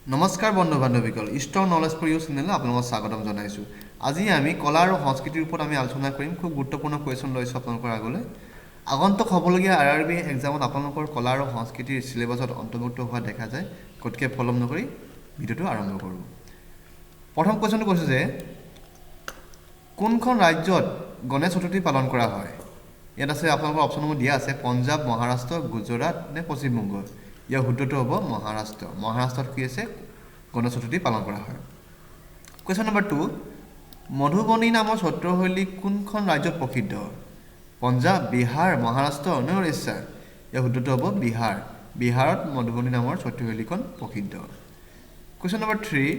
নমস্কাৰ বন্ধু বান্ধৱীসকল strong knowledge for U চেনেললৈ আপোনালোকক স্বাগতম জনাইছোঁ। আজি আমি কলা আৰু সংস্কৃতিৰ ওপৰত আমি আলোচনা কৰিম। খুব গুৰুত্বপূৰ্ণ কুৱেশ্যন লৈছোঁ আপোনালোকৰ আগলৈ। আগন্তুক হ'বলগীয়া RRB এক্সামত আপোনালোকৰ কলা আৰু সংস্কৃতিৰ চিলেবাছত অন্তৰ্ভুক্ত হোৱা দেখা যায়। গতিকে ফলম নকৰি ভিডিঅ'টো আৰম্ভ কৰোঁ। প্ৰথম কুৱেশ্যনটো কৈছোঁ যে কোনখন ৰাজ্যত গণেশ চতুৰ্থী পালন কৰা হয়? ইয়াত আছে আপোনালোকৰ অপশ্যনসমূহ দিয়া আছে পঞ্জাৱ, মহাৰাষ্ট্ৰ, গুজৰাট নে পশ্চিমবংগ। ইয়াৰ শুদ্ধটো হ'ব মহাৰাষ্ট্ৰ। মহাৰাষ্ট্ৰত কি আছে গণেশ চতুৰ্থী পালন কৰা হয়। কুৱেশ্যন নম্বৰ 2 মধুবনী নামৰ সত্ৰশৈলী কোনখন ৰাজ্যত প্ৰসিদ্ধ? পঞ্জাৱ, বিহাৰ, মহাৰাষ্ট্ৰ নে উৰিষ্যা। ইয়াৰ শুদ্ধটো হ'ব বিহাৰ। বিহাৰত মধুবনী নামৰ সত্ৰশৈলীখন প্ৰসিদ্ধ। কুৱেশ্যন নম্বৰ 3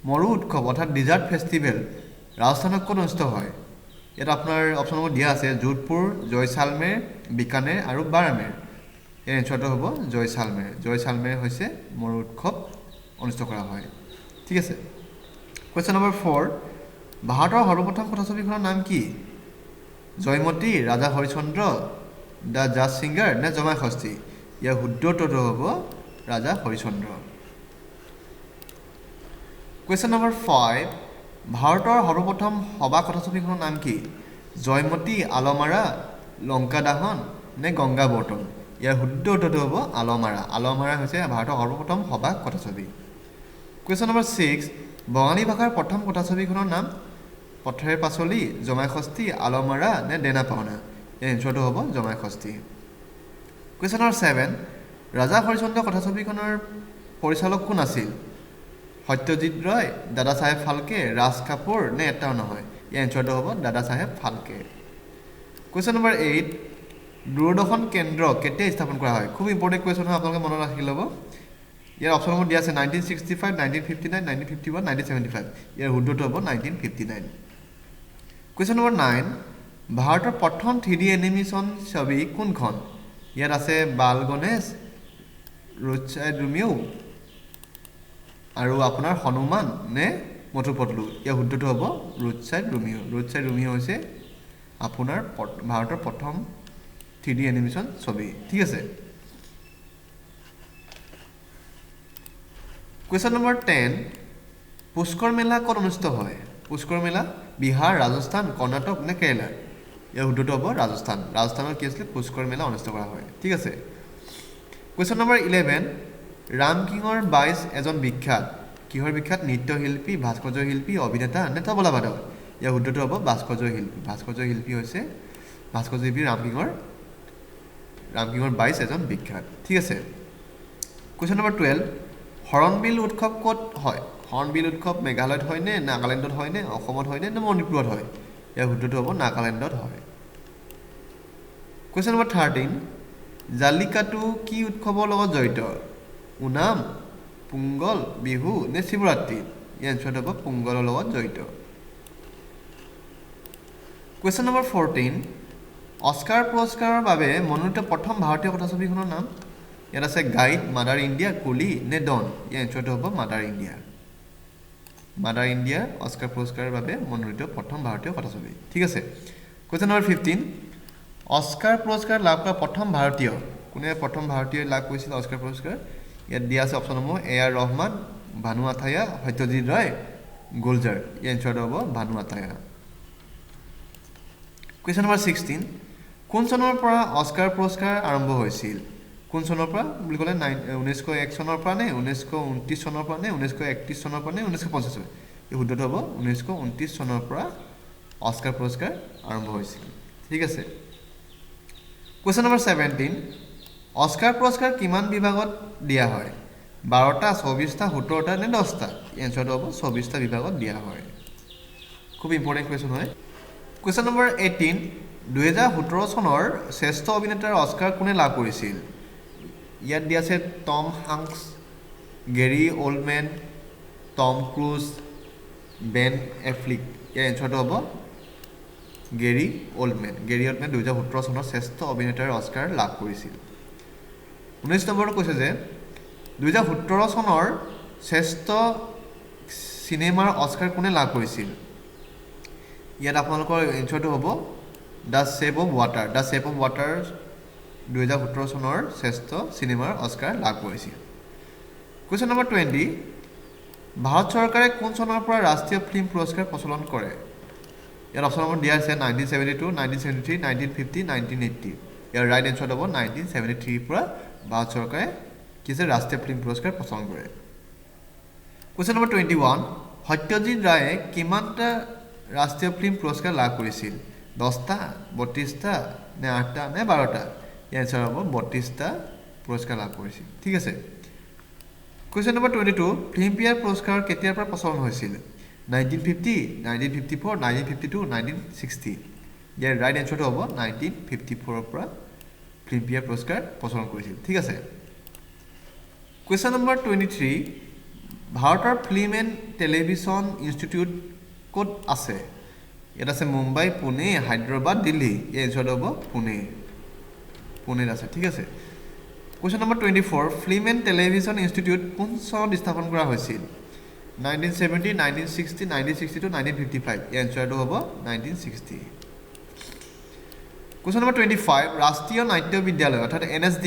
মৰু উৎসৱ অৰ্থাৎ ডিজাৰ্ট ফেষ্টিভেল ৰাজস্থানত ক'ত অনুষ্ঠিত হয়? ইয়াত আপোনাৰ অপশ্যনসমূহ দিয়া আছে যোধপুৰ, জয়সালমেৰ, বিকানেৰ আৰু বাৰমেৰ। ইয়াৰ এনচাৰটো হ'ব জয়সালমেৰ। জয়সালমেৰ হৈছে মৰু উৎসৱ অনুষ্ঠিত কৰা হয়। ঠিক আছে। কুৱেশ্যন নম্বৰ 4 ভাৰতৰ সৰ্বপ্ৰথম কথাছবিখনৰ নাম কি? জয়মতী, ৰাজা হৰিশ্চন্দ্ৰ, দ্য জাজ ছিংগাৰ নে জমাই ষষ্ঠী। ইয়াৰ শুদ্ধটো হ'ব ৰাজা হৰিশ্চন্দ্ৰ। কুৱেশ্যন নম্বৰ 5 ভাৰতৰ সৰ্বপ্ৰথম সভা কথাছবিখনৰ নাম কি? জয়মতী, আলমাৰা, লংকা দাহন নে গংগা বৰ্তন। ইয়াৰ শুদ্ধ উত্তৰটো হ'ব আলমাৰা। আলমাৰা হৈছে ভাৰতৰ সৰ্বপ্ৰথম সভা কথাছবি। কুৱেশ্যন নম্বৰ 6 বঙালী ভাষাৰ প্ৰথম কথাছবিখনৰ নাম? পথেৰ পাচলি, জমাই ষষ্ঠী, আলমাৰা নে দেনা পাওনা। ইয়াৰ এনচাৰটো হ'ব জমাই ষষ্ঠী। কুৱেশ্যন নম্বৰ 7 ৰাজা হৰিশ্চন্দ্ৰ কথাছবিখনৰ পৰিচালক কোন আছিল? সত্যজিৎ ৰয়, দাদা চাহেব ফাল্কে, ৰাজ কাপুৰ নে এটাও নহয়। ইয়াৰ এনচাৰটো হ'ব দাদা চাহেব ফাল্কে। কুৱেশ্যন নম্বৰ 8 দূৰদৰ্শন কেন্দ্ৰ কেতিয়া স্থাপন কৰা হয়? খুব ইম্পৰ্টেণ্ট কুৱেশ্যন হয়, আপোনালোকে মনত ৰাখি ল'ব। ইয়াৰ অপশ্যনসমূহ দিয়া আছে 1965, 1959, 1951, 1975। ইয়াৰ শুদ্ধটো হ'ব 1959। কুৱেশ্যন নম্বৰ 9 ভাৰতৰ প্ৰথম 3D এনিমেশ্যন ছবি কোনখন? ইয়াত আছে বাল গণেশ, ৰোড চাইড ৰোমিও আৰু আপোনাৰ হনুমান নে মটু পটলু। ইয়াৰ শুদ্ধটো হ'ব road side Romeo. Road side Romeo হৈছে আপোনাৰ ভাৰতৰ প্ৰথম 3D এনিমেশ্যন ছবি। ঠিক আছে। কুৱেশ্যন নম্বৰ 10 পুষ্কৰ মেলা ক'ত অনুষ্ঠিত হয়? পুষ্কৰ মেলা বিহাৰ, ৰাজস্থান, কৰ্ণাটক নে কেৰেলা। ইয়াৰ শুদ্ধটো হ'ব ৰাজস্থান। ৰাজস্থানত কি আছিলে পুষ্কৰ মেলা অনুষ্ঠিত কৰা হয়। ঠিক আছে। কুৱেশ্যন নম্বৰ 11 ৰাম কিঙৰ বাইচ এজন বিখ্যাত কিহৰ বিখ্যাত? নৃত্যশিল্পী, ভাস্কৰ্য শিল্পী, অভিনেতা নে তবলাবাদক। ইয়াৰ শুদ্ধটো হ'ব ভাস্কৰ্য শিল্পী। ভাস্কৰ্য শিল্পী হৈছে ভাস্কৰ্য শিল্পী ৰাম কিঙৰ বাইচ এজন বিখ্যাত। ঠিক আছে। কুৱেশ্যন নম্বৰ 12 হৰণবিল উৎসৱ ক'ত হয়? হৰণবিল উৎসৱ মেঘালয়ত হয়নে, নাগালেণ্ডত হয়নে, অসমত হয়নে নে মণিপুৰত হয়। ইয়াৰ শুদ্ধটো হ'ব নাগালেণ্ডত হয়। কুৱেশ্যন নম্বৰ 13 জালিকাটু কি উৎসৱৰ লগত জড়িত? ওনাম, পোংগল, বিহু নে শিৱৰাত্ৰি। ইয়াৰ এনচাৰটো হ'ব পোংগলৰ লগত জড়িত। কুৱেশ্যন নম্বৰ 14 অস্কাৰ পুৰস্কাৰৰ বাবে মনোনীত প্ৰথম ভাৰতীয় কথাছবিখনৰ নাম? ইয়াত আছে গাইড, মাদাৰ ইণ্ডিয়া, কুলি নে ডন। ইয়াৰ এনচাৰটো হ'ব mother India. Mother India Oscar পুৰস্কাৰৰ বাবে মনোনীত প্ৰথম ভাৰতীয় কথাছবি। ঠিক আছে। কুৱেশ্যন নম্বৰ 15 অস্কাৰ পুৰস্কাৰ লাভ কৰা প্ৰথম ভাৰতীয় কোনে? প্ৰথম ভাৰতীয় লাভ কৰিছিল অস্কাৰ পুৰস্কাৰ? ইয়াত দিয়া আছে অপশ্যনসমূহ AR ৰহমান, ভানু আথায়া, সত্যজিৎ ৰায়, গুলজাৰ। ইয়াৰ এনচাৰটো হ'ব ভানু আথায়া। কুৱেশ্যন নম্বৰ 16 কোন চনৰ পৰা অস্কাৰ পুৰস্কাৰ আৰম্ভ হৈছিল? কোন চনৰ পৰা বুলি ক'লে 1901 চনৰ পৰা নে 1929 চনৰ পৰা নে 1931 চনৰ পৰা নে 1950 চনৰ। এই শুদ্ধটো হ'ব 1929 চনৰ পৰা অস্কাৰ পুৰস্কাৰ আৰম্ভ হৈছিল। ঠিক আছে। কুৱেশ্যন নম্বৰ 17 অস্কাৰ পুৰস্কাৰ কিমান বিভাগত দিয়া হয়? 12টা, 24টা, 17টা নে 10টা। এনচাৰটো হ'ব 24টা বিভাগত দিয়া হয়। খুব ইম্পৰ্টেণ্ট কুৱেশ্যন হয়। কুৱেশ্যন নম্বৰ 18 2017 চনৰ শ্ৰেষ্ঠ অভিনেতাৰ অস্কাৰ কোনে লাভ কৰিছিল? ইয়াত দিয়া আছে টম হাংকছ, গেৰী ওল্ডমেন, টম ক্ৰুজ, বেন এফ্লিক। ইয়াৰ এনচাৰটো হ'ব গেৰী ওল্ডমেন। গেৰী ওল্ডমেন 2017 চনৰ শ্ৰেষ্ঠ অভিনেতাৰ অস্কাৰ লাভ কৰিছিল। 19 নম্বৰটো কৈছে যে 2017 চনৰ শ্ৰেষ্ঠ চিনেমাৰ অস্কাৰ কোনে লাভ কৰিছিল? ইয়াত আপোনালোকৰ এনচাৰটো হ'ব the shape of water. The shape of water 2017 চনৰ শ্ৰেষ্ঠ চিনেমাৰ অস্কাৰ লাভ কৰিছিল। কুৱেশ্যন নম্বৰ 20 ভাৰত চৰকাৰে কোন চনৰ পৰা ৰাষ্ট্ৰীয় ফিল্ম পুৰস্কাৰ প্ৰচলন কৰে ইয়াৰ অপশ্যন নম্বৰ দিয়া আছে 1972 1973 1950 1980 ইয়াৰ ৰাইট এনচাৰ হ'ব 1973 পৰা ভাৰত চৰকাৰে কি আছে ৰাষ্ট্ৰীয় ফিল্ম পুৰস্কাৰ প্ৰচলন কৰে কুৱেশ্যন নম্বৰ 21 সত্যজিৎ ৰায়ে কিমানটা ৰাষ্ট্ৰীয় ফিল্ম পুৰস্কাৰ লাভ কৰিছিল 10টা 32টা নে 8টা নে 12টা ইয়াৰ এনচাৰ হ'ব 32টা পুৰস্কাৰ লাভ কৰিছিল ঠিক আছে কুৱেশ্যন নম্বৰ 22 ফিল্মফেয়াৰ পুৰস্কাৰ কেতিয়াৰ পৰা প্ৰচলন হৈছিল 1950 1954 1952 1960 ইয়াৰ ৰাইট এনচাৰটো হ'ব 1954 ৰ পৰা ফিল্মফেয়াৰ পুৰস্কাৰ প্ৰচলন কৰিছিল ঠিক আছে কুৱেশ্যন নম্বৰ 23 ভাৰতৰ ফিল্ম এণ্ড টেলিভিছন ইনষ্টিটিউট ক'ত আছে ইয়াত আছে মুম্বাই পুনে হায়দৰাবাদ দিল্লী ইয়াৰ এনচাৰটো হ'ব পুনেত আছে ঠিক আছে question number 24 film and television institute কোন চনত স্থাপন কৰা হৈছিল 1970 1960 1962 1955 ইয়াৰ এনচাৰটো হ'ব 1960 কুৱেশ্যন নম্বৰ 25 ৰাষ্ট্ৰীয় নাট্য বিদ্যালয় অৰ্থাৎ NSD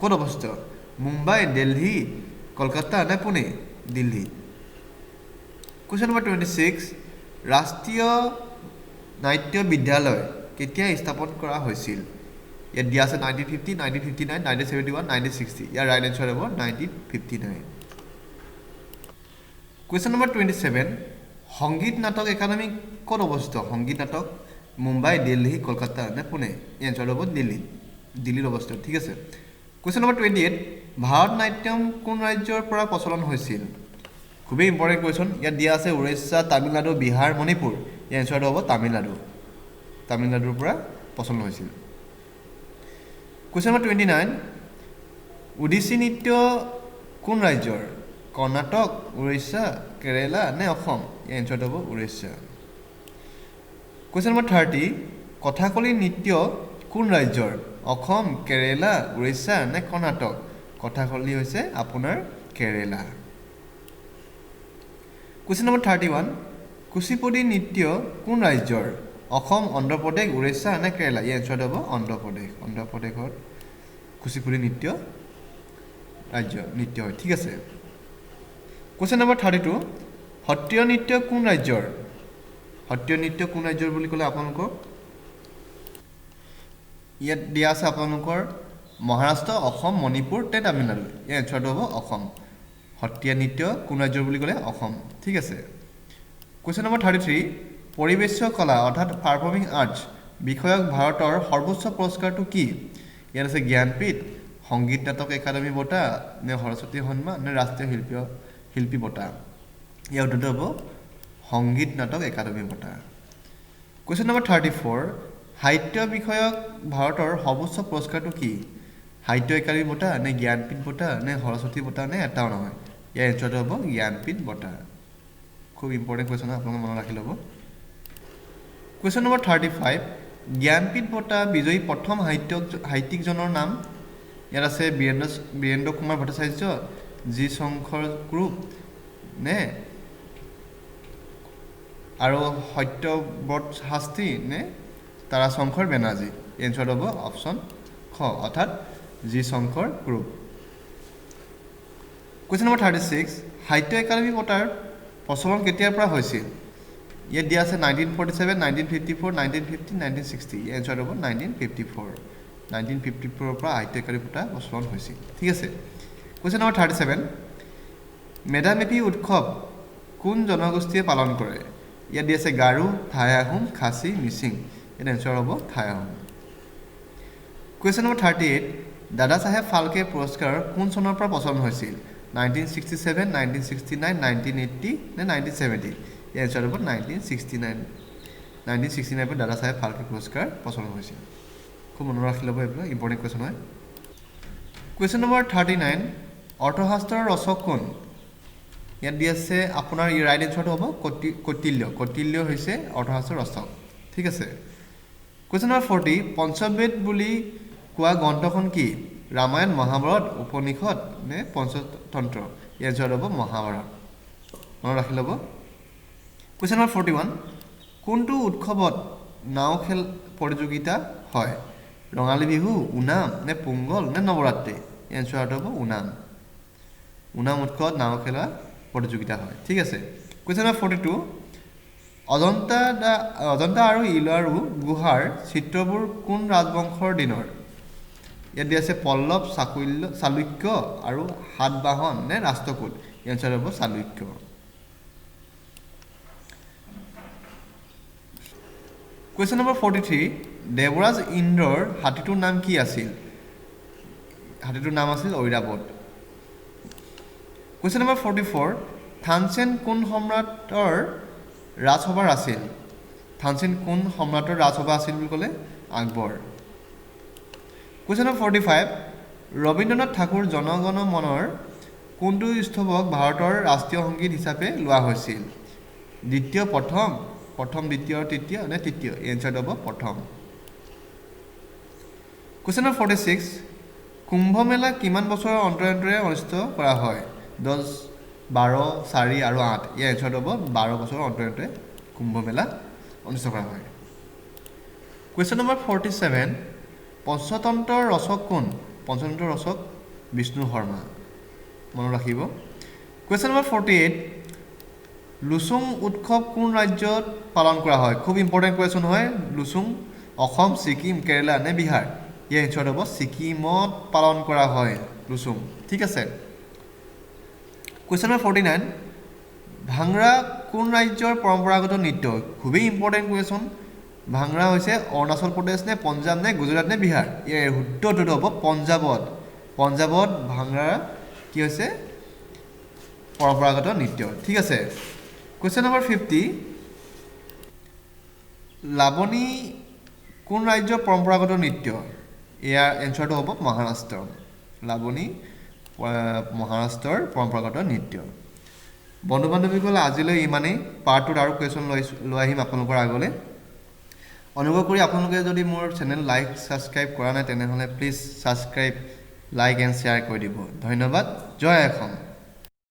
ক'ত অৱস্থিত মুম্বাই দিল্লী কলকাতা নে পুনে দিল্লী কুৱেশ্যন নম্বৰ 26 ৰাষ্ট্ৰীয় নাট্য বিদ্যালয় কেতিয়া স্থাপন কৰা হৈছিল ইয়াত দিয়া আছে 1950 1959 1971 1960 ইয়াৰ ৰাইট এনচাৰ হ'ব 1959 কুৱেশ্যন নম্বৰ 27 সংগীত নাটক একাডেমী ক'ত অৱস্থিত সংগীত নাটক মুম্বাই দিল্লী কলকাতা নে পুনে ইয়াৰ এনচাৰ হ'ব দিল্লীত অৱস্থিত ঠিক আছে কুৱেশ্যন নম্বৰ 28 ভাৰত নাট্যম কোন ৰাজ্যৰ পৰা প্ৰচলন হৈছিল খুবেই ইম্পৰ্টেণ্ট কুৱেশ্যন ইয়াত দিয়া আছে উৰিষ্যা তামিলনাডু বিহাৰ মণিপুৰ ইয়াৰ এনচাৰটো হ'ব তামিলনাডুৰ পৰা প্ৰচলন হৈছিল কুৱেশ্যন নম্বৰ 29 ওডিচী নৃত্য কোন ৰাজ্যৰ কৰ্ণাটক উৰিষ্যা কেৰেলা নে অসম ইয়াৰ এনচাৰটো হ'ব উৰিষ্যা কুৱেশ্যন নম্বৰ 30 কথাকলি নৃত্য কোন ৰাজ্যৰ অসম কেৰেলা উৰিষ্যা নে কৰ্ণাটক কথাকলি হৈছে আপোনাৰ কেৰেলা কুৱেশ্যন নম্বৰ 31 কুচিপুডি নৃত্য কোন ৰাজ্যৰ অসম অন্ধ্ৰপ্ৰদেশ উৰিষ্যা নে কেৰেলা ইয়াৰ এনচাৰটো হ'ব অন্ধ্ৰপ্ৰদেশৰ কুচিপুডি নৃত্য হয় ঠিক আছে কুৱেশ্যন নম্বৰ 32 সত্ৰীয় নৃত্য কোন ৰাজ্যৰ বুলি ক'লে আপোনালোকক ইয়াত দিয়া আছে আপোনালোকৰ মহাৰাষ্ট্ৰ অসম মণিপুৰ নে তামিলনাডু ইয়াৰ এনচাৰটো হ'ব অসম সত্ৰীয়া নৃত্য কোন ৰাজ্যৰ বুলি ক'লে অসম ঠিক আছে কুৱেশ্যন নম্বৰ 33 পৰিৱেশ্য কলা অৰ্থাৎ পাৰফৰ্মিং আৰ্টছ বিষয়ক ভাৰতৰ সৰ্বোচ্চ পুৰস্কাৰটো কি ইয়াত আছে জ্ঞানপীঠ সংগীত নাটক একাডেমী বঁটা নে সৰস্বতী সন্মান নে ৰাষ্ট্ৰীয় শিল্পী বঁটা ইয়াৰ উত্তৰটো হ'ব সংগীত নাটক একাডেমী বঁটা কুৱেশ্যন নম্বৰ 34 সাহিত্য বিষয়ক ভাৰতৰ সৰ্বোচ্চ পুৰস্কাৰটো কি সাহিত্য একাডেমী বঁটা নে জ্ঞানপীঠ বঁটা নে সৰস্বতী বঁটা নে এটাও নহয় ইয়াৰ এনচাৰটো হ'ব জ্ঞানপীঠ বঁটা খুব ইম্পৰ্টেণ্ট কুৱেশ্যন আপোনালোকে মনত ৰাখি ল'ব কুৱেশ্যন নম্বৰ 35 জ্ঞানপীঠ বঁটা বিজয়ী প্ৰথম সাহিত্যিকজনৰ নাম ইয়াত আছে বীৰেন্দ্ৰ কুমাৰ ভট্টাচাৰ্য জি শংকৰ গ্ৰুপ নে আৰু সত্যব্ৰত শাস্ত্ৰী নে তাৰাশংকৰ বেনাৰ্জী এনচাৰ হ'ব অপশ্যন খ অৰ্থাৎ G Shankar group question number 36 সাহিত্য একাডেমী বঁটাৰ প্ৰচলন কেতিয়াৰ পৰা হৈছিল ইয়াত দিয়া আছে 1947 1954 1950 1960 এনচাৰ হ'ব 1954 পৰা সাহিত্য একাডেমী বঁটা প্ৰচলন হৈছিল ঠিক আছে কুৱেশ্যন নম্বৰ 37 মেধামেফি উৎসৱ কোন জনগোষ্ঠীয়ে পালন কৰে ইয়াত দিয়া আছে গাৰো থাই আহোম খাচী মিচিং ইয়াত এনচাৰ হ'ব থাই আহোম কুৱেশ্যন নম্বৰ 38 দাদা চাহেব ফাল্কে পুৰস্কাৰ কোন চনৰ পৰা প্ৰচলন হৈছিল 1967 1969 1980 নে 1970 ইয়াৰ এনচাৰ হ'ব 1969 পৰা দাদা চাহেব ফাল্কে পুৰস্কাৰ প্ৰচলন হৈছিল খুব মনত ৰাখি ল'ব এইবিলাক ইম্পৰ্টেণ্ট কুৱেশ্যন হয় কুৱেশ্যন নম্বৰ 39 অৰ্থশাস্ত্ৰৰ ৰচক কোন ইয়াত দি আছে আপোনাৰ ৰাইট এনচাৰটো হ'ব কৌটিল্য হৈছে অৰ্থশাস্ত্ৰৰ ৰচক ঠিক আছে কুৱেশ্যন নম্বৰ 40 পঞ্চবেদ বুলি কোৱা গ্ৰন্থখন কি ৰামায়ণ মহাভাৰত উপনিষদ নে পঞ্চতন্ত্ৰ ইয়াৰ এনচাৰ হ'ব মহাভাৰত মনত ৰাখি ল'ব কুৱেশ্যন নম্বৰ 41 কোনটো উৎসৱত নাও খেল প্ৰতিযোগিতা হয় ৰঙালী বিহু ওনাম নে পোংগল নে নৱৰাত্ৰি এনচাৰটো হ'ব ওনাম উৎসৱত নাও খেলা প্ৰতিযোগিতা হয় ঠিক আছে কুৱেশ্যন নম্বৰ 42 অজন্তা আৰু ইলোৱাৰু গুহাৰ চিত্ৰবোৰ কোন ৰাজবংশৰ দিনৰ ইয়াত দিয়া আছে পল্লৱ চালুক্য আৰু সাতবাহন নে ৰাষ্ট্ৰকূট এনসাৰ হ'ব চালুক্য কুৱেশ্যন নম্বৰ 43 দেৱৰাজ ইন্দ্ৰৰ হাতীটোৰ নাম কি আছিল হাতীটোৰ নাম আছিল ঐৰাবত কুৱেশ্যন নম্বৰ 44 থানচেন কোন সম্ৰাটৰ ৰাজসভাৰ আছিল থানচেন কোন সম্ৰাটৰ ৰাজসভা আছিল বুলি ক'লে আকবৰ কুৱেশ্যন নম্বৰ 45 ৰবীন্দ্ৰনাথ ঠাকুৰ জনগণ মনৰ কোনটো স্তৱক ভাৰতৰ ৰাষ্ট্ৰীয় সংগীত হিচাপে লোৱা হৈছিল দ্বিতীয় প্ৰথম দ্বিতীয় তৃতীয় নে তৃতীয় এনসাৰ হ'ব প্ৰথম কুৱেশ্যন নম্বৰ 46 কুম্ভ মেলা কিমান বছৰৰ অন্তৰে অনুষ্ঠিত কৰা হয় 10 12 4 আৰু 8 ইয়াৰ এনসাৰ হ'ব 12 বছৰৰ অন্তৰে কুম্ভ মেলা অনুষ্ঠিত কৰা হয় কুৱেশ্যন নম্বৰ 47 পঞ্চতন্ত্ৰৰ ৰচক কোন পঞ্চতন্ত্ৰৰ ৰচক বিষ্ণু শৰ্মা মনত ৰাখিব কুৱেশ্যন নম্বৰ 48 লুচুং উৎসৱ কোন ৰাজ্যত পালন কৰা হয় খুব ইম্পৰ্টেণ্ট কুৱেশ্যন হয় লুচুং অসম ছিকিম কেৰালা নে বিহাৰ ইয়াৰ এনসাৰ হ'ব ছিকিমত পালন কৰা হয় লুচুং ঠিক আছে কুৱেশ্যন নম্বৰ 49 ভাংৰা কোন ৰাজ্যৰ পৰম্পৰাগত নৃত্য খুবেই ইম্পৰ্টেণ্ট কুৱেশ্যন ভাংৰা হৈছে অৰুণাচল প্ৰদেশ নে পঞ্জাৱ নে গুজৰাট নে বিহাৰ ইয়াৰ শুদ্ধটো হ'ব পঞ্জাৱত ভাংৰা কি হৈছে পৰম্পৰাগত নৃত্য ঠিক আছে কুৱেশ্যন নম্বৰ 50 লাবনী কোন ৰাজ্যৰ পৰম্পৰাগত নৃত্য ইয়াৰ এনসাৰটো হ'ব মহাৰাষ্ট্ৰ লাবনী মহাৰাষ্ট্ৰৰ পৰম্পৰাগত নৃত্য বন্ধু বান্ধৱীসকল আজিলৈ ইমানেই পাৰ্ট 2 আৰু কুৱেশ্যন লৈ আহিম আপোনালোকৰ আগলৈ অনুগ্ৰহ কৰি আপোনালোকে যদি মোৰ চেনেল লাইক সাবস্ক্ৰাইব কৰা নাই তেনেহ'লে please subscribe like and share কৰি দিব ধন্যবাদ জয় অসম